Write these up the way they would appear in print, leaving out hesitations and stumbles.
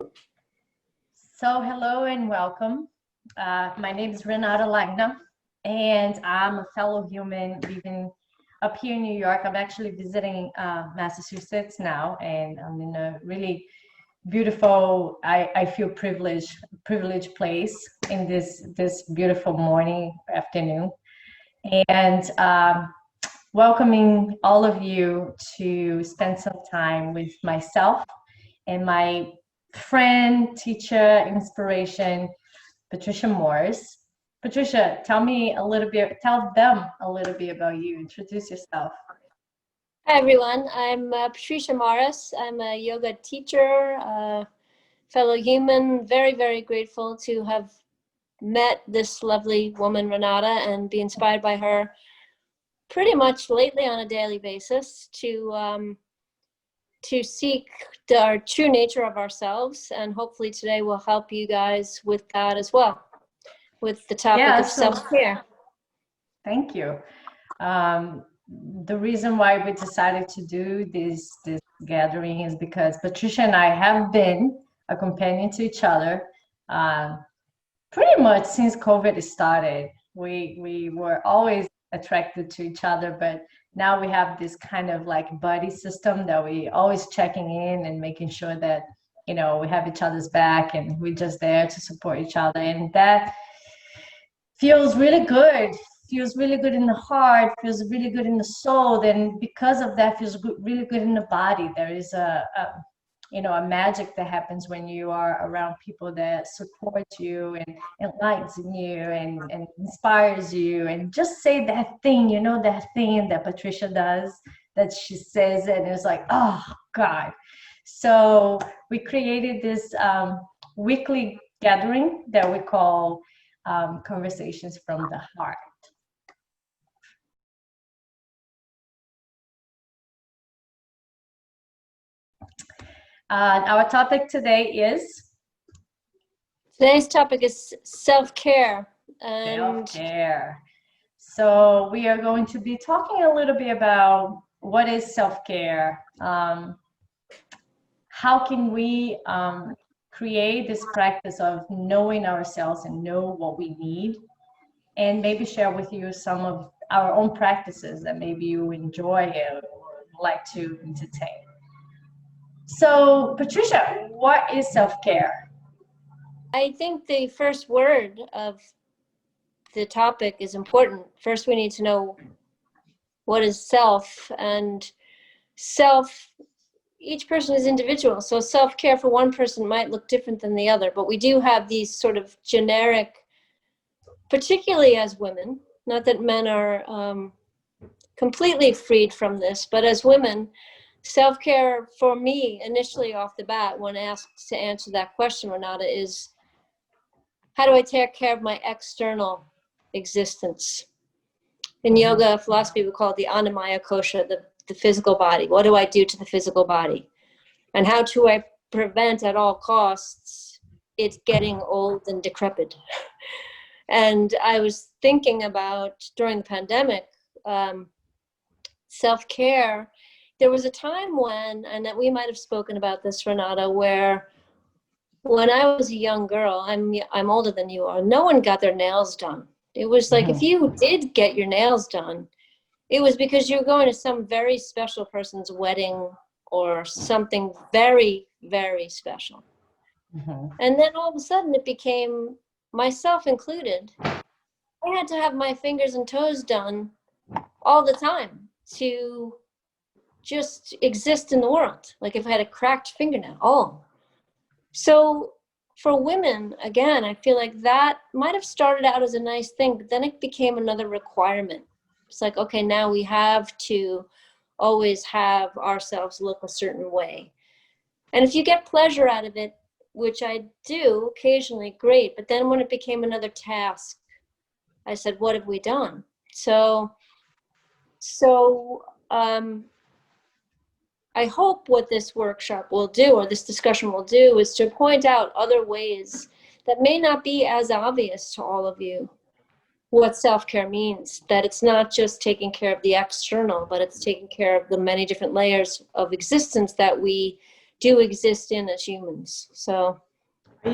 So hello and welcome. My name is Renata Lagna, and I'm a fellow human living up here in New York. I'm actually visiting Massachusetts now, and I'm in a really beautiful, I feel privileged place in this beautiful morning, afternoon. And welcoming all of you to spend some time with myself and my friend, teacher, inspiration, Patricia Morris. Patricia, tell them a little bit about you. Introduce yourself. Hi everyone, I'm Patricia Morris. I'm a yoga teacher, fellow human, very, very grateful to have met this lovely woman, Renata, and be inspired by her pretty much lately on a daily basis to seek our true nature of ourselves. And hopefully today will help you guys with that as well, with the topic of self-care. Thank you. The reason why we decided to do this gathering is because Patricia and I have been a companion to each other pretty much since COVID started. We were always attracted to each other, but now we have this kind of like buddy system that we always checking in and making sure that we have each other's back and we're just there to support each other, and that feels really good. Feels really good in the heart, feels really good in the soul. Then because of that, feels really good in the body. There is a magic that happens when you are around people that support you and enlightens you and inspires you, and just say that thing, that thing that Patricia does, that she says it, and it's like, oh God. So we created this weekly gathering that we call Conversations from the Heart. Our topic today is? Today's topic is self-care. Self-care. So we are going to be talking a little bit about what is self-care. How can we create this practice of knowing ourselves and know what we need, and maybe share with you some of our own practices that maybe you enjoy or like to entertain. So, Patricia, what is self-care? I think the first word of the topic is important. First, we need to know what is self, and self, each person is individual. So self-care for one person might look different than the other, but we do have these sort of generic, particularly as women, not that men are completely freed from this, but as women, self-care for me, initially off the bat, when asked to answer that question, Renata, is how do I take care of my external existence? In yoga philosophy, we call it the Annamaya Kosha, the physical body. What do I do to the physical body? And how do I prevent at all costs it getting old and decrepit? And I was thinking about, during the pandemic, self-care. There was a time when, and that we might have spoken about this, Renata, where when I was a young girl, I'm older than you are, no one got their nails done. It was like, if you did get your nails done, it was because you were going to some very special person's wedding or something very, very special. And then all of a sudden it became, myself included, I had to have my fingers and toes done all the time to just exist in the world. Like if I had a cracked fingernail, So for women, again, I feel like that might have started out as a nice thing, but then it became another requirement. It's like, okay, now we have to always have ourselves look a certain way. And if you get pleasure out of it, which I do occasionally, great. But then when it became another task, I said, what have we done? So I hope what this workshop will do, or this discussion will do, is to point out other ways that may not be as obvious to all of you what self-care means, that it's not just taking care of the external, but it's taking care of the many different layers of existence that we do exist in as humans. So Are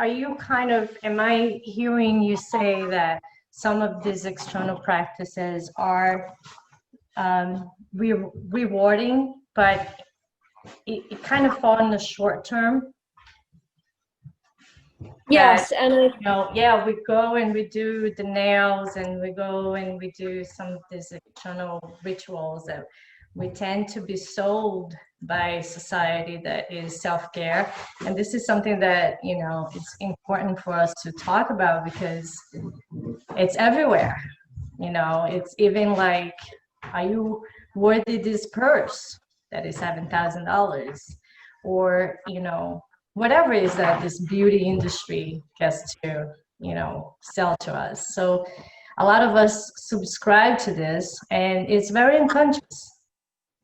you kind of, am I hearing you say that some of these external practices are rewarding, but it kind of fall in the short term? That, yes, and yeah, we go and we do the nails and we go and we do some of these external rituals that we tend to be sold by society that is self-care. And this is something that, it's important for us to talk about because it's everywhere. It's even like, are you worthy this purse that is $7,000? Or, whatever it is that this beauty industry gets to, sell to us. So a lot of us subscribe to this, and it's very unconscious,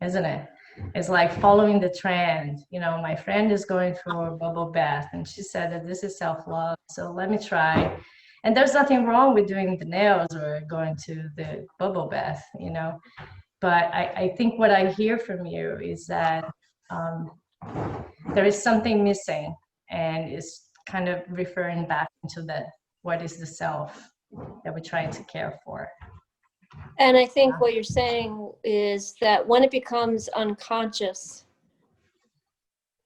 isn't it? It's like following the trend. My friend is going through a bubble bath, and she said that this is self-love, so let me try. And there's nothing wrong with doing the nails or going to the bubble bath, but I think what I hear from you is that um, there is something missing, and is kind of referring back into that, what is the self that we're trying to care for. And I think what you're saying is that when it becomes unconscious,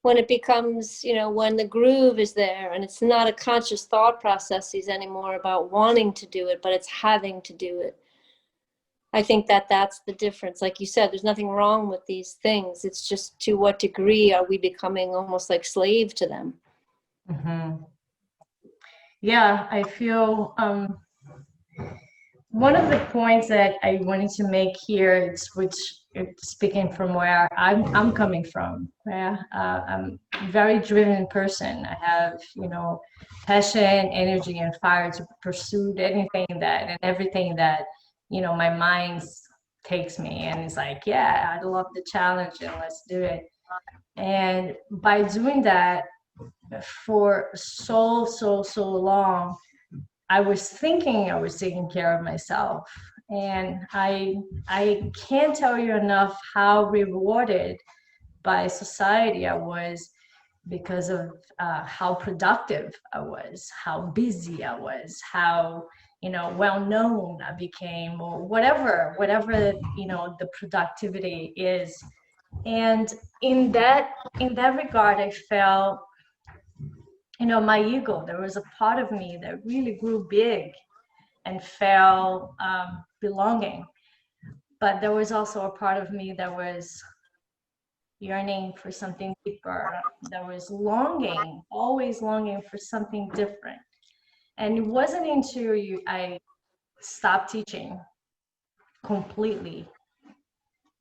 when it becomes, when the groove is there and it's not a conscious thought processes anymore about wanting to do it, but it's having to do it. I think that that's the difference. Like you said, there's nothing wrong with these things. It's just to what degree are we becoming almost like slave to them? Mm-hmm. Yeah, I feel one of the points that I wanted to make here, speaking from where I'm coming from. Yeah, I'm a very driven person. I have, passion, energy, and fire to pursue anything that and everything that, my mind takes me. And it's like, yeah, I love the challenge and let's do it. And by doing that for so long, I was thinking I was taking care of myself. And I can't tell you enough how rewarded by society I was because of how productive I was, how busy I was, how well known I became, or whatever the productivity is. And in that regard, I felt my ego. There was a part of me that really grew big and felt belonging. But there was also a part of me that was yearning for something deeper, that was longing, always longing for something different. And it wasn't until I stopped teaching completely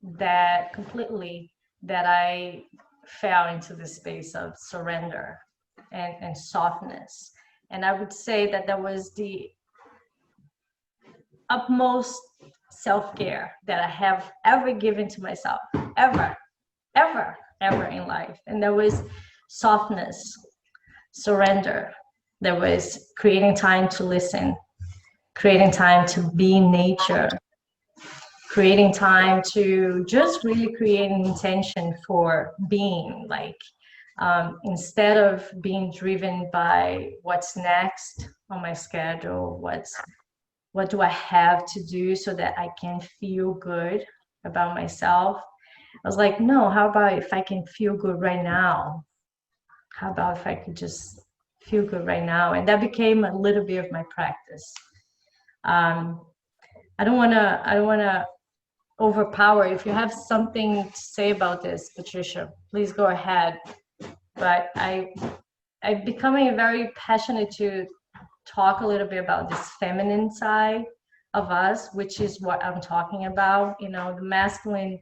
that I fell into the space of surrender and softness. And I would say that was the utmost self-care that I have ever given to myself, ever, ever, ever in life. And there was softness, surrender. There was creating time to listen, creating time to be in nature, creating time to just really create an intention for being, like instead of being driven by what's next on my schedule, what do I have to do so that I can feel good about myself. I was like, no, how about if I can feel good right now? How about if I could just feel good right now? And that became a little bit of my practice. I don't wanna overpower. If you have something to say about this, Patricia, please go ahead. But I'm becoming very passionate to talk a little bit about this feminine side of us, which is what I'm talking about. The masculine,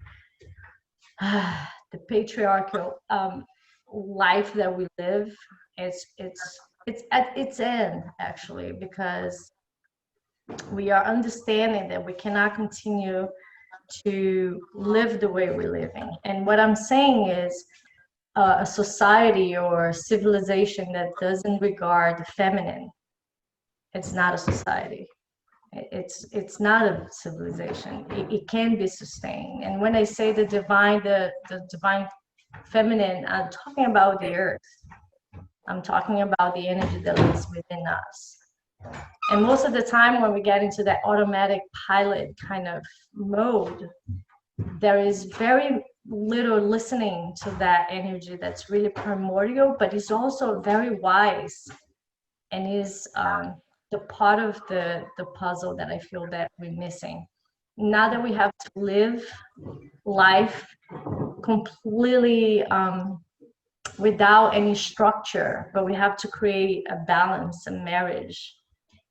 the patriarchal life that we live. It's at its end, actually, because we are understanding that we cannot continue to live the way we're living. And what I'm saying is a society or civilization that doesn't regard the feminine, it's not a society. It's not a civilization. It can be sustained. And when I say the divine feminine, I'm talking about the earth. I'm talking about the energy that lives within us. And most of the time when we get into that automatic pilot kind of mode, there is very little listening to that energy that's really primordial, but it's also very wise and is the part of the puzzle that I feel that we're missing. Now that we have to live life completely without any structure, but we have to create a balance, a marriage,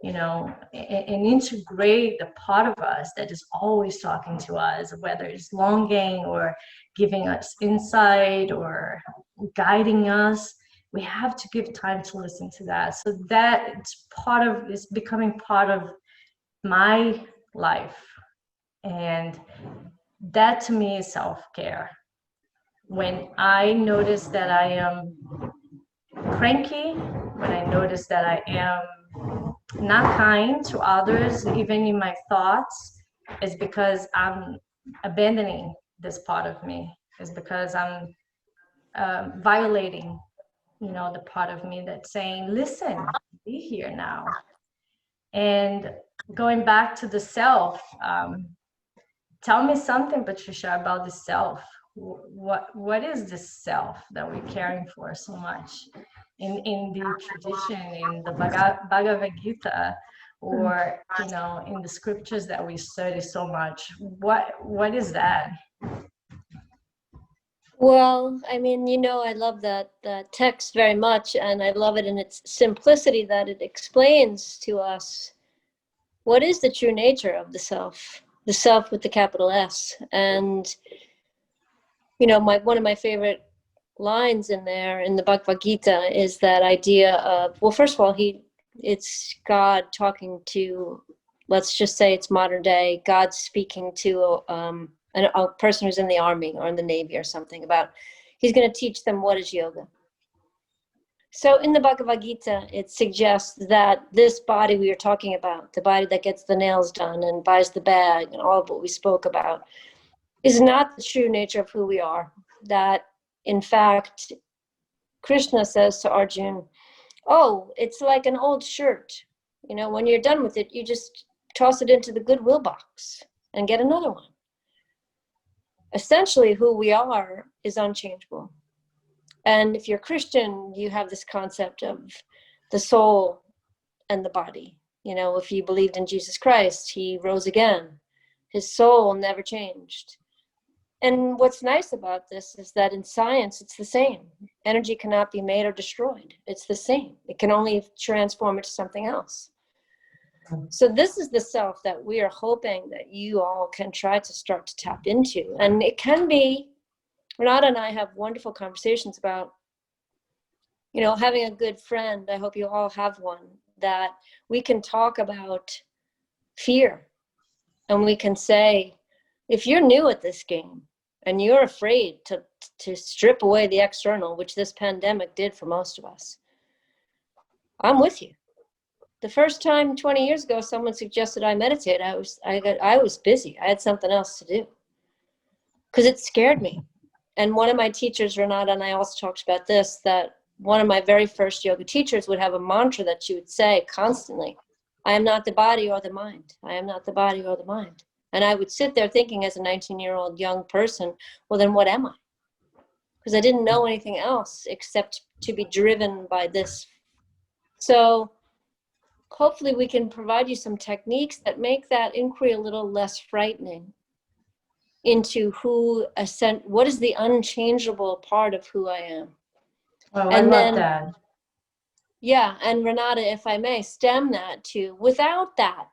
and integrate the part of us that is always talking to us, whether it's longing or giving us insight or guiding us. We have to give time to listen to that. So that it's becoming part of my life. And that to me is self-care. When I notice that I am cranky, when I notice that I am not kind to others, even in my thoughts, is because I'm abandoning this part of me. It's because I'm violating, the part of me that's saying, listen, be here now. And going back to the self, tell me something, Patricia, about the self. What is this self that we're caring for so much in the tradition, in the Bhagavad Gita, or in the scriptures that we study so much? What is that? Well, I mean, I love that text very much, and I love it in its simplicity that it explains to us what is the true nature of the self with the capital S. And, one of my favorite lines in there in the Bhagavad Gita is that idea of, well, first of all, it's God talking to, let's just say it's modern day, God speaking to a person who's in the army or in the Navy or something about, he's going to teach them what is yoga. So in the Bhagavad Gita, it suggests that this body we are talking about, the body that gets the nails done and buys the bag and all of what we spoke about, is not the true nature of who we are. That, in fact, Krishna says to Arjun, oh, it's like an old shirt. When you're done with it, you just toss it into the Goodwill box and get another one. Essentially, who we are is unchangeable. And if you're Christian, you have this concept of the soul and the body. If you believed in Jesus Christ, he rose again. His soul never changed. And what's nice about this is that in science, it's the same. Energy cannot be made or destroyed. It's the same. It can only transform into something else. So this is the self that we are hoping that you all can try to start to tap into. And it can be, Renata and I have wonderful conversations about, having a good friend. I hope you all have one, that we can talk about fear. And we can say, if you're new at this game and you're afraid to strip away the external, which this pandemic did for most of us, I'm with you. The first time 20 years ago, someone suggested I meditate, I was busy. I had something else to do because it scared me. And one of my teachers, Renata, and I also talked about this, that one of my very first yoga teachers would have a mantra that she would say constantly, I am not the body or the mind. I am not the body or the mind. And I would sit there thinking as a 19-year-old young person, well, then what am I? Because I didn't know anything else except to be driven by this. So hopefully we can provide you some techniques that make that inquiry a little less frightening into what is the unchangeable part of who I am. Oh, I love that. Yeah, and Renata, if I may, stem that to, without that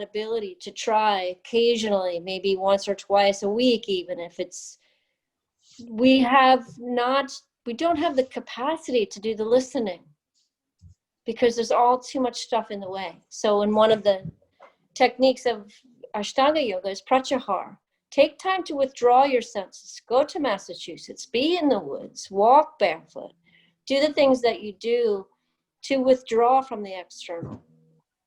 ability to try occasionally, maybe once or twice a week, even if we don't have the capacity to do the listening because there's all too much stuff in the way. So in one of the techniques of Ashtanga yoga is pratyahar. Take time to withdraw your senses. Go to Massachusetts, be in the woods, walk barefoot, do the things that you do to withdraw from the external,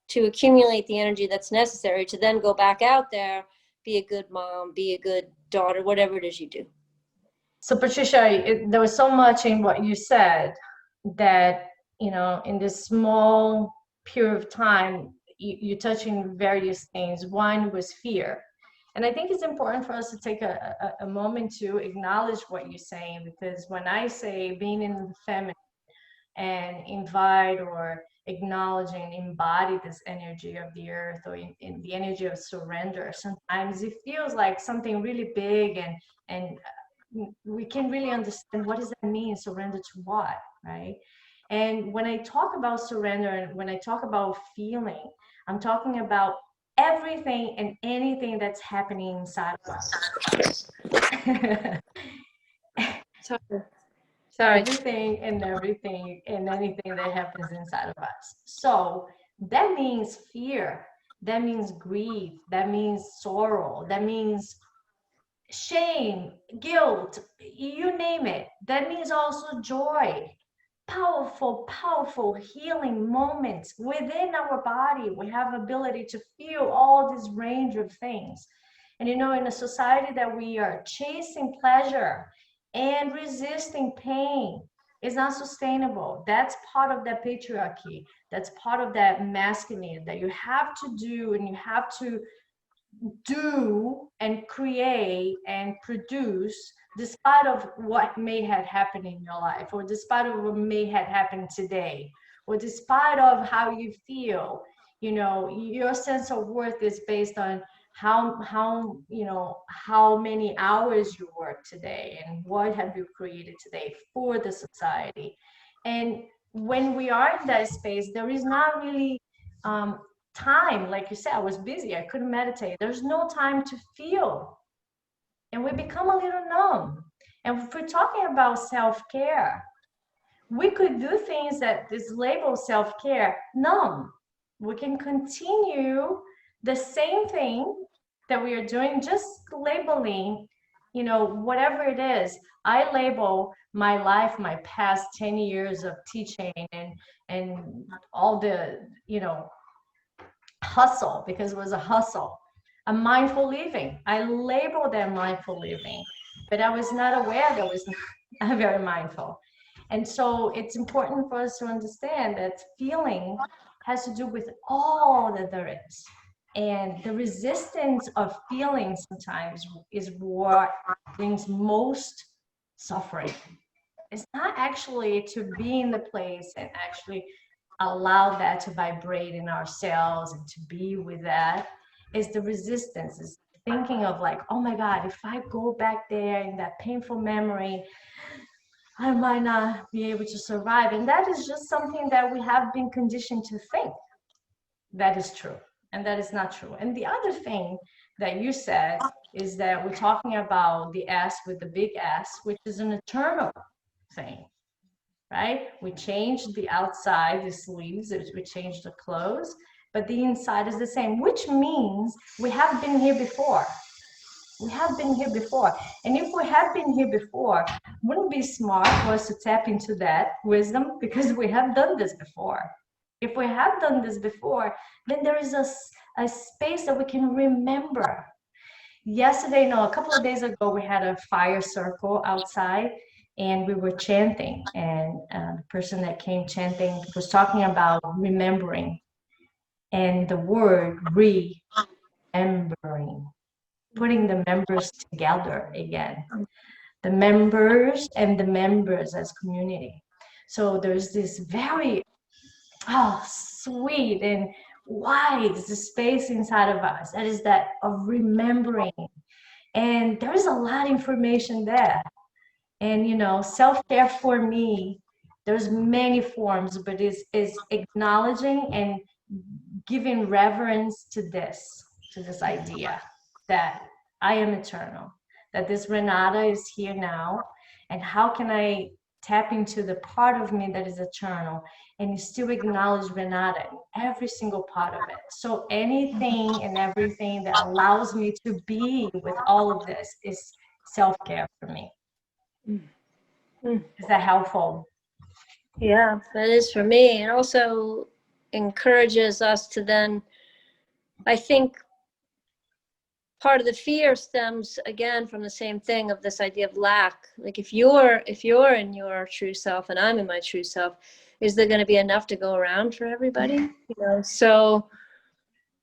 to accumulate the energy that's necessary to then go back out there, be a good mom, be a good daughter, whatever it is you do. So Patricia, there was so much in what you said that, in this small period of time, you touching various things. One was fear. And I think it's important for us to take a moment to acknowledge what you're saying, because when I say being in the feminine and invite or acknowledge and embody this energy of the earth, or in the energy of surrender, sometimes it feels like something really big, and we can really understand what does that mean, surrender to what, right? And when I talk about surrender and when I talk about feeling, I'm talking about everything and anything that's happening inside of us. Sorry. Everything and everything and anything that happens inside of us. So that means fear, that means grief, that means sorrow, that means shame, guilt, you name it. That means also joy. Powerful, powerful healing moments within our body. We have ability to feel all this range of things. And in a society that we are chasing pleasure and resisting pain, is not sustainable. That's part of that patriarchy. That's part of that masculine that you have to do, and you have to do and create and produce despite of what may have happened in your life, or despite of what may have happened today, or despite of how you feel. Your sense of worth is based on how many hours you work today, and what have you created today for the society. And when we are in that space, there is not really time. Like you said, I was busy, I couldn't meditate, there's no time to feel, and we become a little numb. And if we're talking about self-care, we could do things that is labeled self-care numb. We can continue the same thing that we are doing, just labeling, whatever it is. I label my life, my past 10 years of teaching, and all the, hustle, because it was a hustle, a mindful living. I labeled that mindful living, but I was not aware that was not very mindful. And so it's important for us to understand that feeling has to do with all that there is. And the resistance of feeling sometimes is what brings most suffering. It's not actually to be in the place and actually allow that to vibrate in our cells and to be with that. Is the resistance, is thinking of like, oh my God, if I go back there in that painful memory, I might not be able to survive. And that is just something that we have been conditioned to think that is true, and that is not true. And the other thing that you said is that we're talking about the S with the big S, which is an eternal thing, right? We changed the outside, the sleeves, we changed the clothes, but the inside is the same, which means we have been here before. We have been here before. And if we have been here before, wouldn't it be smart for us to tap into that wisdom? Because we have done this before. If we have done this before, then there is a space that we can remember. Yesterday, no, a couple of days ago, we had a fire circle outside, and we were chanting, and the person that came chanting was talking about remembering, and the word remembering, putting the members together again, the members and the members as community. So there's this very sweet and wise space inside of us that is that of remembering, and there's a lot of information there. And self-care for me, there's many forms, but is acknowledging and giving reverence to this idea that I am eternal, that this Renata is here now, and how can I tap into the part of me that is eternal and still acknowledge Renata in every single part of it. So anything and everything that allows me to be with all of this is self-care for me. Is that helpful? Yeah, that is for me. It also encourages us to then, I think, part of the fear stems again from the same thing of this idea of lack. Like if you're in your true self and I'm in my true self, is there going to be enough to go around for everybody? You know, so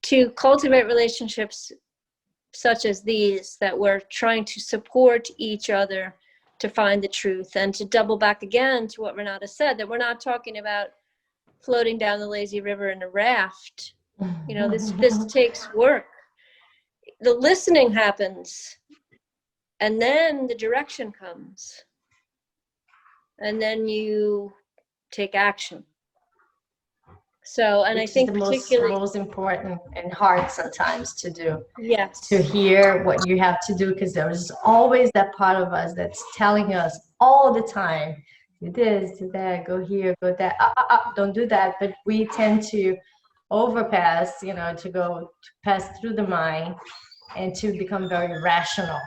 to cultivate relationships such as these, that we're trying to support each other to find the truth, and to double back again to what Renata said, that we're not talking about floating down the lazy river in a raft. You know, this takes work. The listening happens, and then the direction comes, and then you take action. So, and Which I is think the particularly, most important and hard sometimes to do, yes, to hear what you have to do, because there's always that part of us that's telling us all the time, do this, do that, go here, go that, don't do that. But we tend to overpass, you know, to pass through the mind and to become very rational.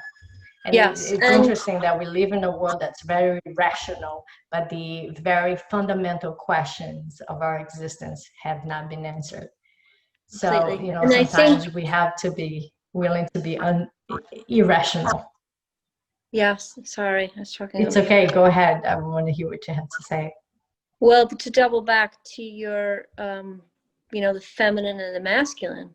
And yes, it's and interesting that we live in a world that's very rational, but the very fundamental questions of our existence have not been answered. So, completely. you know, And I think, sometimes we have to be willing to be irrational. yes, sorry, I was talking It's over you. okay. Go ahead. I want to hear what you have to say. Well, to double back to your, you know, the feminine and the masculine,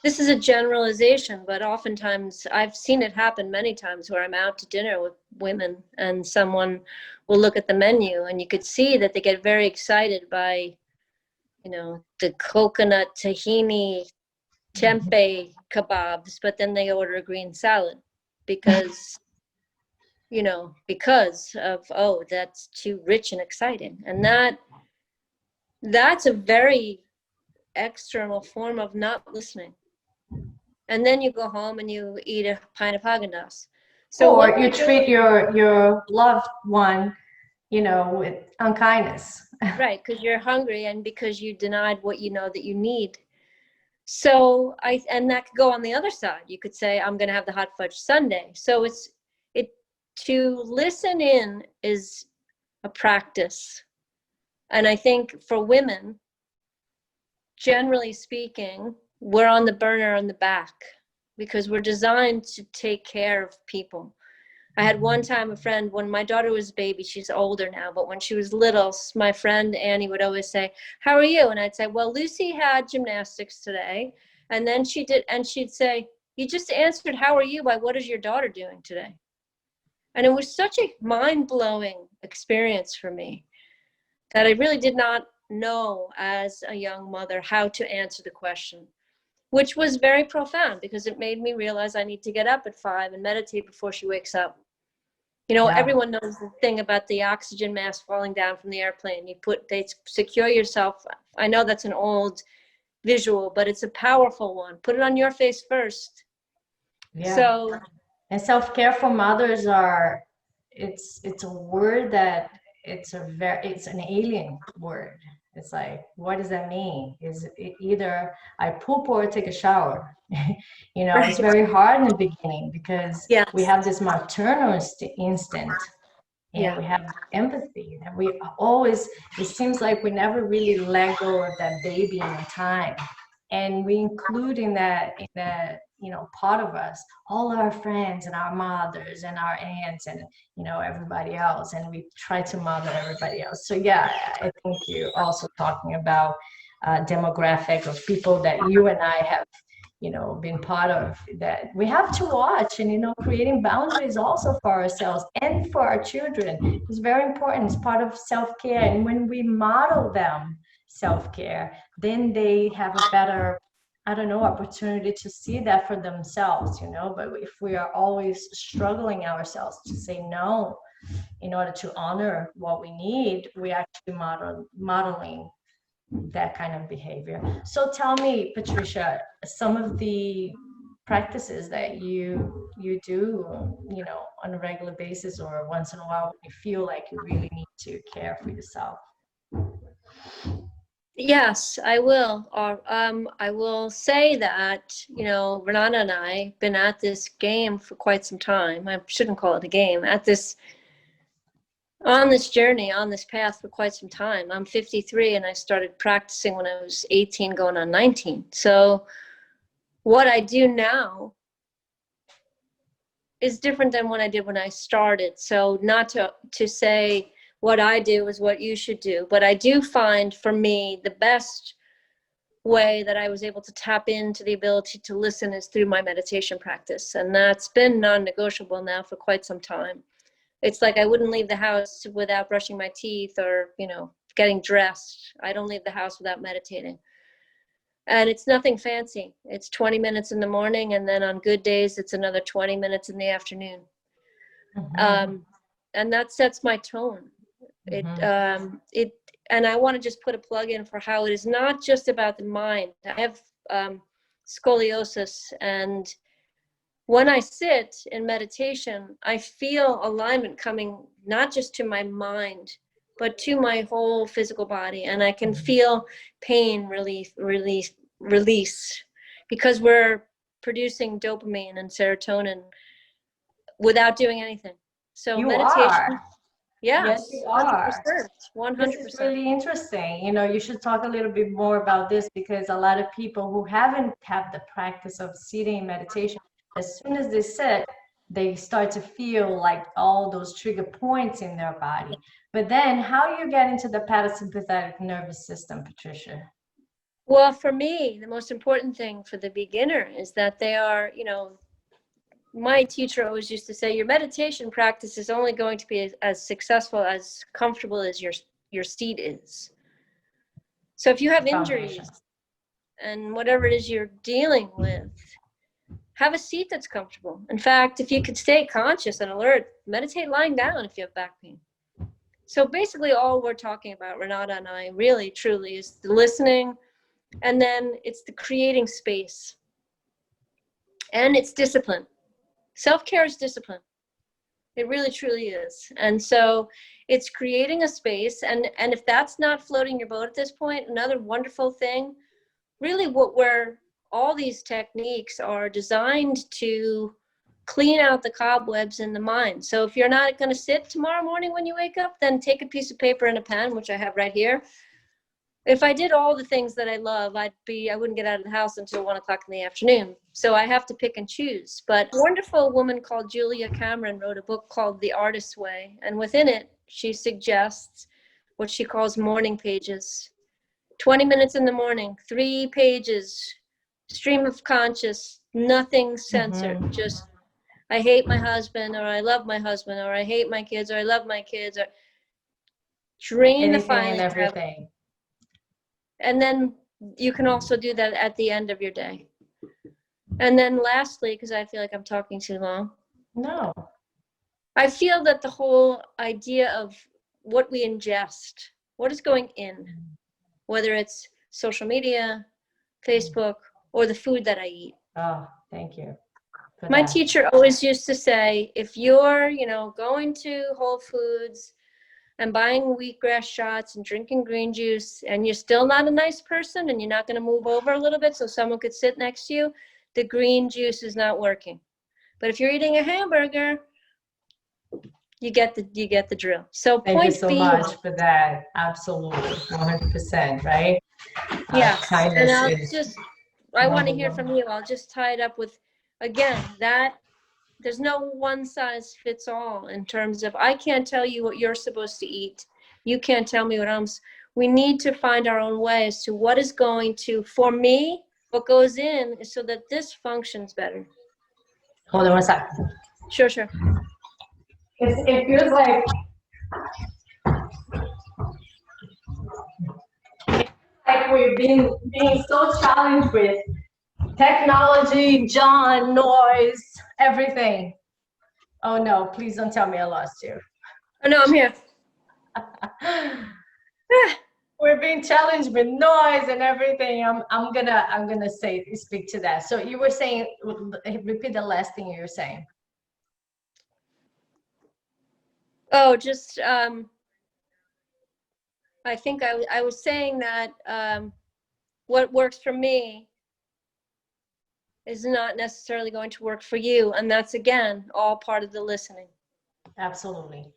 this is a generalization, but oftentimes I've seen it happen many times where I'm out to dinner with women and someone will look at the menu and you could see that they get very excited by, you know, the coconut tahini tempeh kebabs, but then they order a green salad because, you know, because of, oh, that's too rich and exciting. And that's a very external form of not listening. And then you go home and you eat a pint of Haagen-Dazs. So Or what you we're treat doing, your loved one, you know, with unkindness. right, because you're hungry and because you denied what you know that you need. So and that could go on the other side. You could say, I'm going to have the hot fudge sundae. So it to listen in is a practice. And I think for women, generally speaking, we're on the burner on the back because we're designed to take care of people. I had one time a friend, when my daughter was a baby, she's older now, but when she was little, my friend Annie would always say, how are you? And I'd say, well, Lucy had gymnastics today. And then she did, and she'd say, you just answered, how are you, by what is your daughter doing today? And it was such a mind-blowing experience for me that I really did not know as a young mother how to answer the question, which was very profound because it made me realize I need to get up at 5 and meditate before she wakes up. You know, Yeah. everyone knows the thing about the oxygen mask falling down from the airplane. They secure yourself. I know that's an old visual, but it's a powerful one. Put it on your face first. Yeah. So, And self-care for mothers are, it's a word that it's an alien word. It's like, what does that mean? Is it either I poop or take a shower? You know, it's right. very hard in the beginning because we Yes. have this maternal instinct, and Yeah. we have empathy that we always, it seems like we never really let go of that baby in time, and we include in that, you know, part of us all our friends and our mothers and our aunts and, you know, everybody else, and we try to mother everybody else. So yeah, I think you're also talking about demographic of people that you and I have, you know, been part of, that we have to watch. And, you know, creating boundaries also for ourselves and for our children is very important. It's part of self-care, and when we model them self-care, then they have a better, I don't know, opportunity to see that for themselves, you know. But if we are always struggling ourselves to say no in order to honor what we need, we actually modeling that kind of behavior. So tell me, Patricia, some of the practices that you do, you know, on a regular basis or once in a while when you feel like you really need to care for yourself. Yes, I will. Or I will say that, you know, Renata and I been at this game for quite some time. I shouldn't call it a game. On this journey, on this path for quite some time. I'm 53 and I started practicing when I was 18, going on 19. So what I do now is different than what I did when I started. So not to say what I do is what you should do, but I do find for me the best way that I was able to tap into the ability to listen is through my meditation practice. And that's been non-negotiable now for quite some time. It's like I wouldn't leave the house without brushing my teeth or, getting dressed. I don't leave the house without meditating. And it's nothing fancy. It's 20 minutes in the morning, and then on good days, it's another 20 minutes in the afternoon. And that sets my tone. And I want to just put a plug in for how it is not just about the mind. I have scoliosis, and when I sit in meditation, I feel alignment coming not just to my mind, but to my whole physical body. And I can feel pain release, because we're producing dopamine and serotonin without doing anything. So You meditation. are. Yes, Yes, you are. 100%. This is really interesting. You should talk a little bit more about this, because a lot of people who haven't had the practice of sitting in meditation, as soon as they sit, they start to feel like all those trigger points in their body. But then how do you get into the parasympathetic nervous system, Patricia? Well, for me, the most important thing for the beginner is that they are, my teacher always used to say, your meditation practice is only going to be as successful, as comfortable as your seat is. So if you have injuries and whatever it is you're dealing with, have a seat that's comfortable. In fact, if you could stay conscious and alert, meditate lying down if you have back pain. So basically all we're talking about, Renata and I, really, truly, is the listening, and then it's the creating space. And it's discipline. Self-care is discipline. It really, truly is. And so it's creating a space. And if that's not floating your boat at this point, another wonderful thing, really all these techniques are designed to clean out the cobwebs in the mind. So if you're not going to sit tomorrow morning when you wake up, then take a piece of paper and a pen, which I have right here. If I did all the things that I love, I wouldn't get out of the house until 1 o'clock in the afternoon. So I have to pick and choose. But a wonderful woman called Julia Cameron wrote a book called The Artist's Way. And within it, she suggests what she calls morning pages. 20 minutes in the morning, 3 pages, stream of conscious, nothing censored. Just, I hate my husband, or I love my husband, or I hate my kids, or I love my kids, or drain the filing and everything. And then you can also do that at the end of your day. And then lastly, because I feel like I'm talking too long. No. I feel that the whole idea of what we ingest, what is going in, whether it's social media, Facebook, or the food that I eat. Oh, thank you. My teacher always used to say, if you're, going to Whole Foods and buying wheatgrass shots and drinking green juice, and you're still not a nice person, and you're not going to move over a little bit so someone could sit next to you, the green juice is not working. But if you're eating a hamburger, you get the drill. So thank you so much for that. Absolutely, 100%, right? Yeah, and I want to hear from you. I'll just tie it up with, again, that there's no one size fits all in terms of, I can't tell you what you're supposed to eat. You can't tell me what we need to find our own way as to what is going to, for me, what goes in is so that this functions better. Hold on 1 second. Sure. It feels like we're being so challenged with technology, John, noise, everything. Oh no, please don't tell me I lost you. Oh no, I'm here. We're being challenged with noise and everything. I'm gonna speak to that. So you were saying, repeat the last thing you were saying. Oh, just I think I was saying that what works for me is not necessarily going to work for you, and that's again all part of the listening. Absolutely.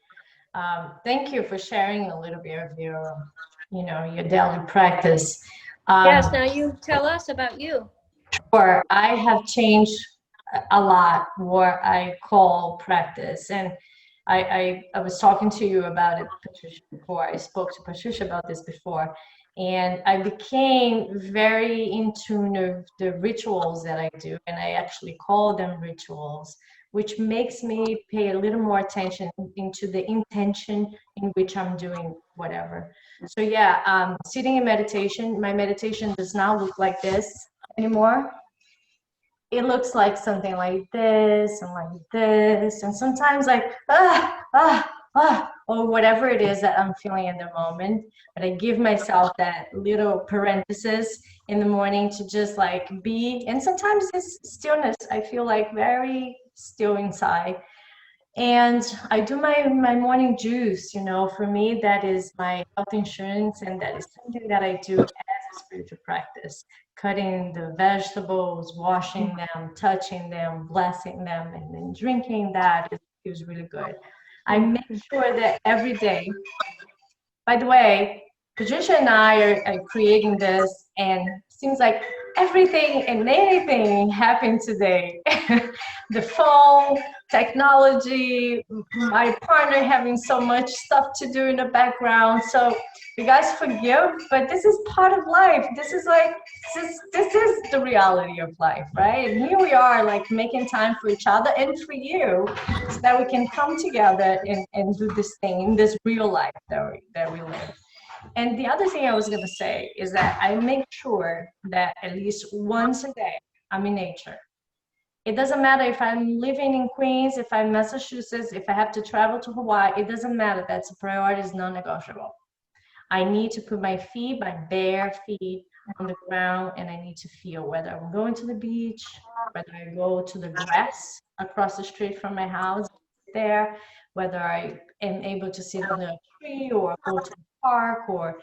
Thank you for sharing a little bit of your daily practice. Yes, now you tell us about you. Sure. I have changed a lot what I call practice. And I was talking to you about it, Patricia, before. I spoke to Patricia about this before. And I became very in tune of the rituals that I do. And I actually call them rituals, which makes me pay a little more attention into the intention in which I'm doing whatever. So yeah, sitting in meditation, my meditation does not look like this anymore. It looks like something like this and like this, and sometimes like or whatever it is that I'm feeling in the moment. But I give myself that little parenthesis in the morning to just like be, and sometimes it's stillness. I feel like very still inside, and I do my morning juice. For me, that is my health insurance, and that is something that I do as a spiritual practice. Cutting the vegetables, washing them, touching them, blessing them, and then drinking that feels really good. I make sure that every day, by the way, Patricia and I are creating this, and seems like everything and anything happened today. The phone, technology, my partner having so much stuff to do in the background. So you guys forgive, but this is part of life. This is like this is the reality of life, right? And here we are, like making time for each other and for you, so that we can come together and do this thing in this real life that we live. And the other thing I was going to say is that I make sure that at least once a day I'm in nature. It doesn't matter if I'm living in Queens, if I'm in Massachusetts, if I have to travel to Hawaii, it doesn't matter. That's a priority, is non-negotiable. I need to put my feet, my bare feet on the ground, and I need to feel whether I'm going to the beach, whether I go to the grass across the street from my house there, whether I am able to sit under a tree or go to the park or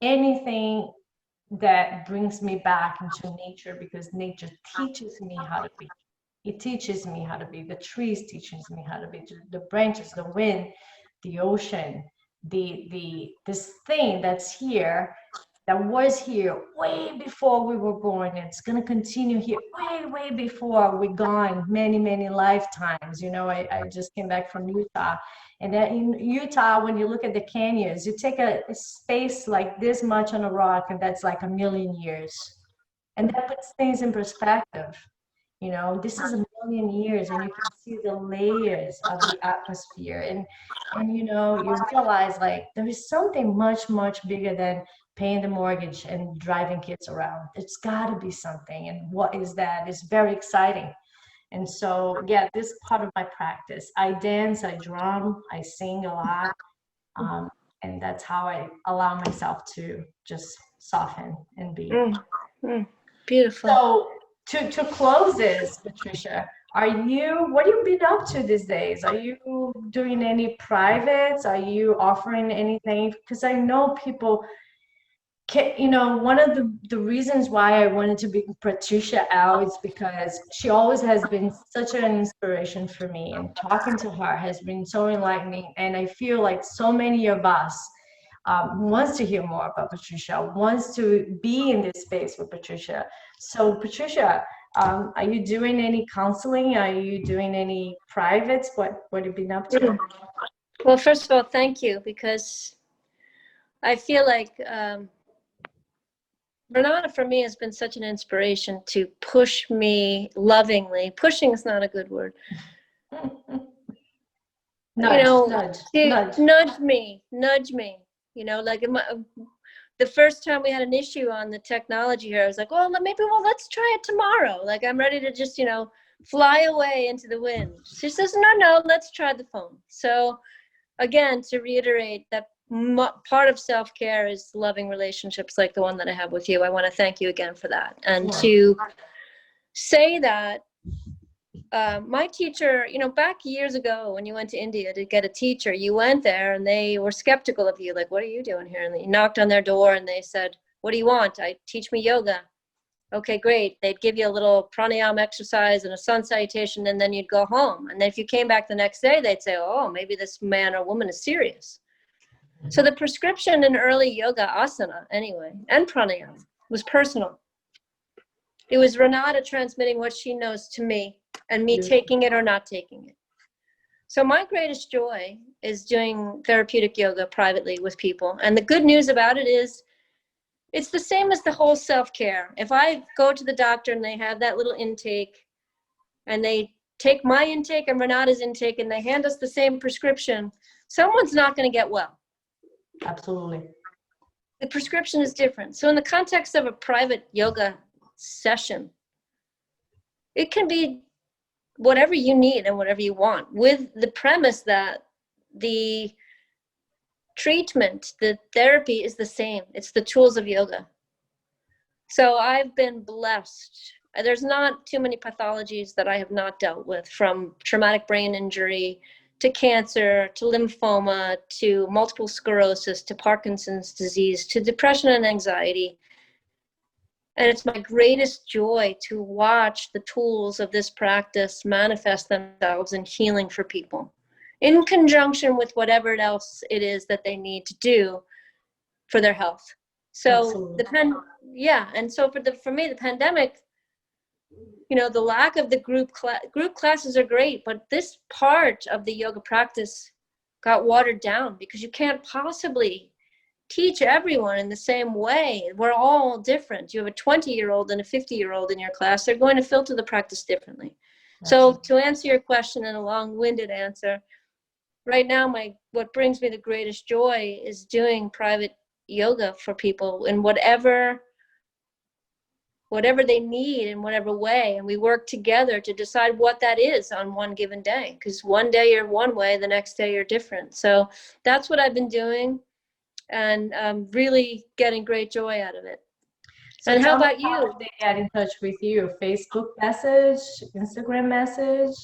anything that brings me back into nature, because nature teaches me how to be. It teaches me how to be. The trees teaches me how to be. The branches, the wind, the ocean, this thing that's here, that was here way before we were born. It's gonna continue here way before we're gone, many lifetimes. I just came back from Utah, and in Utah, when you look at the canyons, you take a space like this much on a rock, and that's like 1,000,000 years, and that puts things in perspective. This is 1,000,000 years, and you can see the layers of the atmosphere, and you realize like there is something much bigger than paying the mortgage and driving kids around. It's got to be something, and what is that? It's very exciting. And so, yeah, this is part of my practice. I dance, I drum, I sing a lot, and that's how I allow myself to just soften and be. Beautiful. So to close this, Patricia, what have you been up to these days? Are you doing any privates? Are you offering anything? Because I know people one of the reasons why I wanted to bring Patricia out is because she always has been such an inspiration for me, and talking to her has been so enlightening. And I feel like so many of us wants to hear more about Patricia, wants to be in this space with Patricia. So Patricia, are you doing any counseling? Are you doing any privates? What have you been up to? Well, first of all, thank you, because I feel like Renata for me has been such an inspiration to push me lovingly. Pushing is not a good word. Nudge me. Like the first time we had an issue on the technology here, I was like, let's try it tomorrow. Like, I'm ready to just, fly away into the wind. She says, no, let's try the phone. So again, to reiterate that part of self-care is loving relationships like the one that I have with you. I want to thank you again for that. And to say that my teacher, back years ago when you went to India to get a teacher, you went there and they were skeptical of you. Like, what are you doing here? And you knocked on their door and they said, what do you want? Teach me yoga. Okay, great. They'd give you a little pranayama exercise and a sun salutation, and then you'd go home. And then if you came back the next day, they'd say, oh, maybe this man or woman is serious. So the prescription in early yoga, asana anyway, and pranayama was personal. It was Renata transmitting what she knows to me. and me taking it or not taking it. So my greatest joy is doing therapeutic yoga privately with people. And the good news about it is it's the same as the whole self-care. If I go to the doctor and they have that little intake and they take my intake and Renata's intake and they hand us the same prescription, someone's not going to get well. Absolutely. The prescription is different. So in the context of a private yoga session, it can be whatever you need and whatever you want, with the premise that the treatment, the therapy is the same. It's the tools of yoga. So I've been blessed. There's not too many pathologies that I have not dealt with, from traumatic brain injury to cancer, to lymphoma, to multiple sclerosis, to Parkinson's disease, to depression and anxiety. And it's my greatest joy to watch the tools of this practice manifest themselves in healing for people, in conjunction with whatever else it is that they need to do for their health. So and so for me, the pandemic, you know, the lack of the group classes are great, but this part of the yoga practice got watered down because you can't possibly teach everyone in the same way. We're all different. You have a 20-year-old and a 50-year-old in your class. They're going to filter the practice differently. So to answer your question in a long-winded answer, right now, what brings me the greatest joy is doing private yoga for people in whatever they need in whatever way. And we work together to decide what that is on one given day, because one day you're one way, the next day you're different. So that's what I've been doing, and really getting great joy out of it. So and how about you? How they get in touch with you? Facebook message, Instagram message?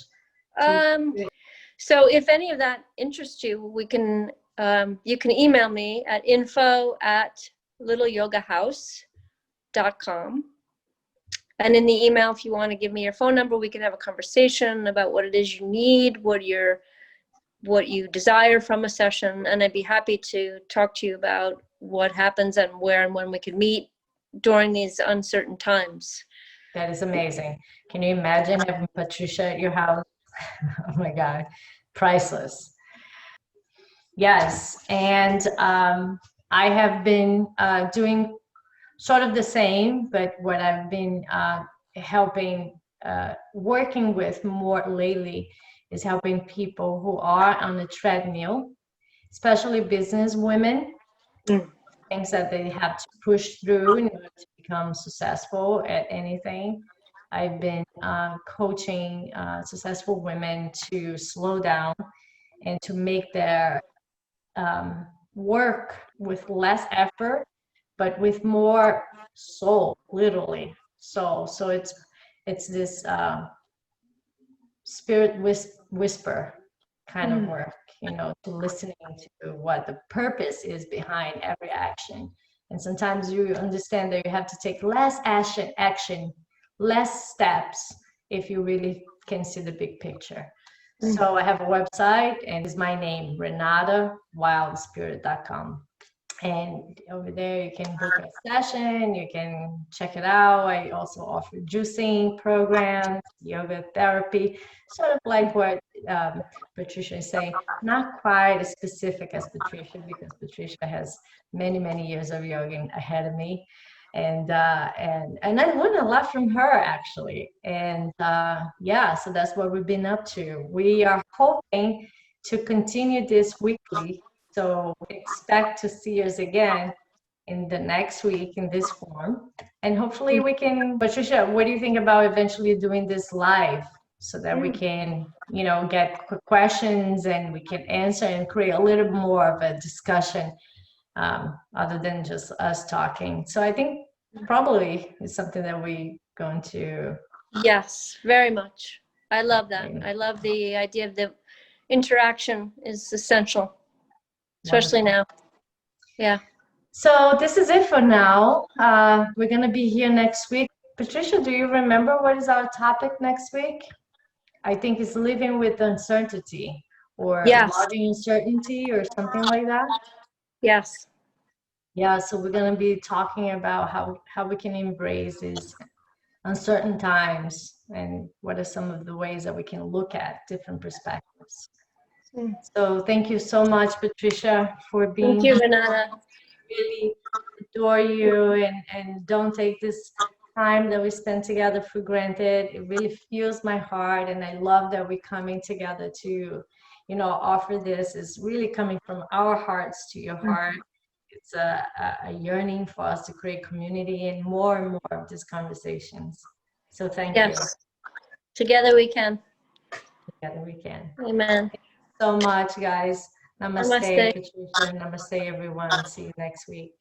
So if any of that interests you, we can you can email me at info@littleyogahouse.com. And in the email, if you want to give me your phone number, we can have a conversation about what it is you need, what you desire from a session. And I'd be happy to talk to you about what happens and where and when we can meet during these uncertain times. That is amazing. Can you imagine having Patricia at your house? Oh my God, priceless. Yes, and I have been doing sort of the same, but what I've been working with more lately is helping people who are on the treadmill, especially business women, things that they have to push through in order to become successful at anything. I've been coaching successful women to slow down and to make their work with less effort, but with more soul, literally soul. So it's this spirit whisper kind of work, you know, to listening to what the purpose is behind every action. And sometimes you understand that you have to take less action, less steps, if you really can see the big picture. So I have a website, and it's my name, RenataWildSpirit.com. And over there, you can book a session, you can check it out. I also offer juicing programs, yoga therapy, sort of like what Patricia is saying, not quite as specific as Patricia, because Patricia has many, many years of yoga ahead of me. And I learned a lot from her, actually. And so that's what we've been up to. We are hoping to continue this weekly. So expect to see us again in the next week in this form. And hopefully we can, Patricia, what do you think about eventually doing this live so that we can, you know, get questions and we can answer and create a little more of a discussion other than just us talking. So I think probably it's something that we're going to. Yes, very much. I love that. I love the idea of the interaction is essential. Especially now. Yeah. So this is it for now. We're going to be here next week. Patricia, do you remember what is our topic next week? I think it's living with uncertainty, or lodging uncertainty, or something like that. Yes. Yeah, so we're going to be talking about how we can embrace this uncertain times, and what are some of the ways that we can look at different perspectives. So thank you so much, Patricia, for being Thank you, here. Renata. Really adore you, and don't take this time that we spend together for granted. It really fuels my heart, and I love that we're coming together to, offer this. Is really coming from our hearts to your heart. It's a yearning for us to create community and more of these conversations. So thank you. Yes. Together we can. Together we can. Amen. So much, guys. Namaste, Namaste. Patricia. Namaste, everyone. See you next week.